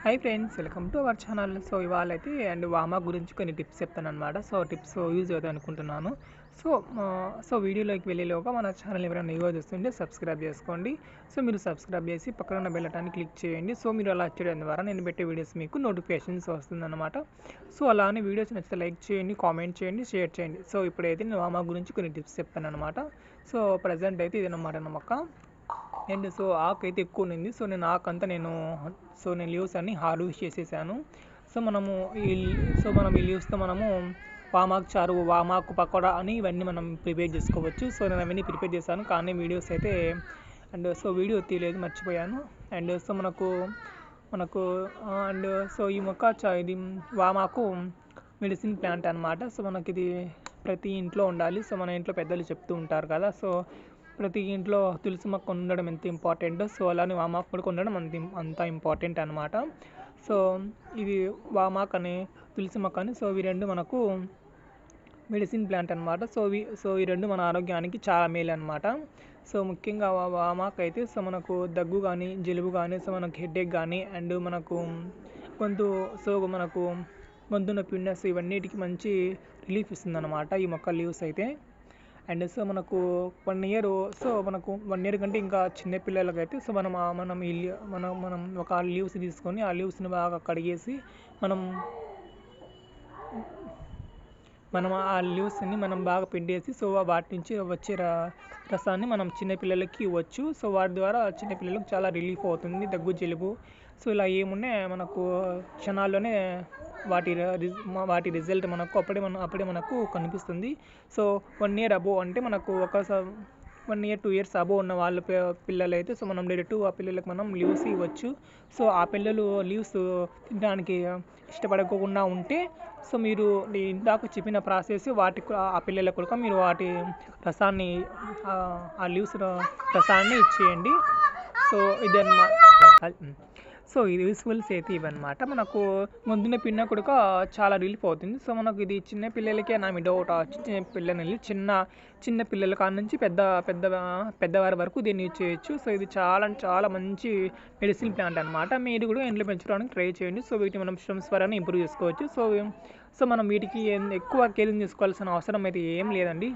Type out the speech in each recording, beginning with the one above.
Hi friends, welcome to our channel. So ఇవాళైతే వామా గురించి కొన్ని టిప్స్ చెప్తానమాట. సో టిప్స్ యూజ్ అవుతాయి అనుకుంటున్నాను. సో వీడియోలోకి వెళ్ళేలోగా మన ఛానల్ ఎవరైనా న్యూగా చూస్తుంటే సబ్స్క్రైబ్ చేసుకోండి. సో మీరు సబ్స్క్రైబ్ చేసి పక్కన ఉన్న బెల్ ఐకాన్ని క్లిక్ చేయండి. సో మీరు అలా చేయడం ద్వారా నేను పెట్టే వీడియోస్ మీకు నోటిఫికేషన్స్ వస్తుందన్నమాట. సో అలానే వీడియోస్ నచ్చితే లైక్ చేయండి, కామెంట్ చేయండి, షేర్ చేయండి. సో ఇప్పుడైతే నేను వామా గురించి కొన్ని టిప్స్ చెప్తానమాట. సో ప్రజెంట్ అయితే ఇదన్నమాట నమ్మక. అండ్ సో ఆకు అయితే ఎక్కువ ఉన్నింది. సో నేను ఆకంతా నేను లీవ్స్ అన్ని హార్వెస్ట్ చేసేసాను. సో మనం ఈ లీవ్స్తో మనము వామాకు చారు, వామాకు పకోడా అని ఇవన్నీ మనం ప్రిపేర్ చేసుకోవచ్చు. సో నేను అవన్నీ ప్రిపేర్ చేశాను, కానీ వీడియోస్ అయితే వీడియో తీయలేదు, మర్చిపోయాను. అండ్ సో ఈ మొక్క ఇది వామాకు మెడిసిన్ ప్లాంట్ అనమాట. సో మనకి ఇది ప్రతి ఇంట్లో ఉండాలి. సో మన ఇంట్లో పెద్దలు చెప్తూ ఉంటారు కదా. సో ప్రతి ఇంట్లో తులసి మొక్క ఉండడం ఎంత ఇంపార్టెంటో, సో అలానే వామాకు కూడా ఉండడం అంత ఇంపార్టెంట్ అనమాట. సో ఇది వామాకు అని, తులసి మొక్క అని, సో ఇవి రెండు మనకు మెడిసిన్ ప్లాంట్ అనమాట. సో ఈ రెండు మన ఆరోగ్యానికి చాలా మేలు అనమాట. సో ముఖ్యంగా వామాకు అయితే సో మనకు దగ్గు కానీ, జలుబు కానీ, సో మనకు హెడేక్ కానీ, అండ్ మనకు గొంతు నొప్పి ఉన్న, సో ఇవన్నిటికి మంచి రిలీఫ్ ఇస్తుంది అనమాట ఈ మొక్క లీవ్స్ అయితే. అండ్ సో మనకు 1 ఇయర్, సో మనకు 1 ఇయర్ కంటే ఇంకా చిన్న పిల్లలకైతే సో మనం ఒక లీవ్స్ తీసుకొని ఆ లీవ్స్ని బాగా కడిగేసి మనం ఆ లీవ్స్ని మనం బాగా పిండేసి సో వాటి నుంచి వచ్చే రసాన్ని మనం చిన్నపిల్లలకి ఇవ్వచ్చు. సో వాటి ద్వారా చిన్నపిల్లలకు చాలా రిలీఫ్ అవుతుంది దగ్గు, జలుబు. సో ఇలా ఏమున్నా మనకు క్షణాల్లోనే వాటి రిజల్ట్ మనకు అప్పుడే మనకు కనిపిస్తుంది. సో 1 ఇయర్ అబోవ్ అంటే మనకు 1 ఇయర్ 2 ఇయర్స్ అబోవ్ ఉన్న వాళ్ళ పిల్లలు అయితే సో మనం డైరెక్ట్ ఆ పిల్లలకు మనం లీవ్స్ ఇవ్వచ్చు. సో ఆ పిల్లలు లీవ్స్ తినడానికి ఇష్టపడకుండా ఉంటే సో మీరు ఇందాక చెప్పిన ప్రాసెస్ ఆ పిల్లలకు కూడా మీరు వాటి రసాన్ని, ఆ లీవ్స్ రసాన్ని ఇచ్చేయండి. సో ఇదన్నమాట. సో ఇది యూస్ఫుల్స్ అయితే ఇవన్నమాట. మనకు ముందున పిన్న కూడా చాలా రిలీఫ్ అవుతుంది. సో మనకు ఇది చిన్న పిల్లలకే నా మీ డౌట్, చిన్న పిల్లల కాడ నుంచి పెద్దవారి వరకు దీన్ని యూజ్ చేయొచ్చు. సో ఇది చాలా మంచి మెడిసిన్ ప్లాంట్ అనమాట. మీరు కూడా ఇంట్లో పెంచడానికి ట్రై చేయండి. సో వీటిని మనం స్టెమ్స్ ద్వారా ఇంప్రూవ్ చేసుకోవచ్చు. సో మనం వీటికి ఎక్కువ కేరింగ్ తీసుకోవాల్సిన అవసరం అయితే ఏం లేదండి.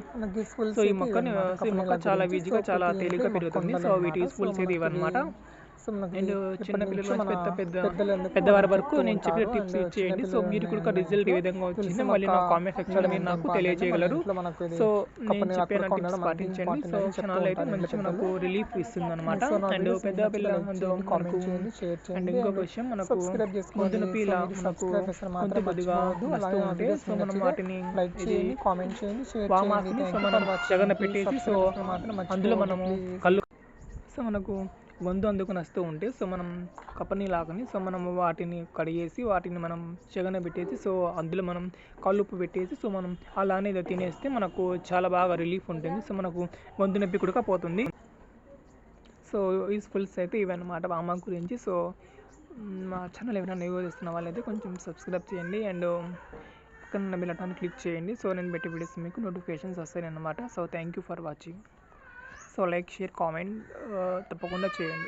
సో ఈ మొక్క చాలా ఈజీగా, చాలా తేలిగ్గా పెరుగుతుంది. సో వీటి యూస్ఫుల్స్ అయితే ఇవన్నమాట. అండ్ చిన్న పిల్లల నుంచి పెద్దవారి వరకు నేను చెప్పిన టిప్స్ ఇచ్చేయండి. సో మీరు కూడా రిజల్ట్ ఏ విధంగా వచ్చింది మళ్ళీ నా కామెంట్ సెక్షన్లో మీరు నాకు తెలియజేయగలరు. సో నేను చెప్పిన టిప్స్ పాటించండి. సో క్షణాలు అయితే మంచి మనకు రిలీఫ్ ఇస్తుంది అనమాట. అండ్ పెద్ద పిల్లల అండ్ ఇంకొక విషయం, మనకు గొంతు నొప్పి ఇలా మనకు గొంతు కొద్దిగా వస్తూ ఉంటే సో మనం వాటిని వామాకుని సో మనం జగన పెట్టేసి సో అందులో మనము మనకు గొంతు అందుకుని వస్తూ ఉంటే సో మనం కప్పని లాగని సో మనం వాటిని కడిగేసి వాటిని మనం చెగన పెట్టేసి సో అందులో మనం కల్లుప్పు పెట్టేసి సో మనం అలానే తినేస్తే మనకు చాలా బాగా రిలీఫ్ ఉంటుంది. సో మనకు గొంతు నొప్పి కూడా పోతుంది. సో యూస్ఫుల్స్ అయితే ఇవన్నమాట వామాకు గురించి. సో మా ఛానల్ ఎవరైనా యూజ్ చేస్తున్న వాళ్ళైతే కొంచెం సబ్స్క్రైబ్ చేయండి అండ్ పక్కన బెల్ ఐకాన్ క్లిక్ చేయండి. సో నేను పెట్టే వీడియోస్ మీకు నోటిఫికేషన్స్ వస్తాయి అన్నమాట. So thank you for watching. So like, share, comment తప్పకుండా చేయండి.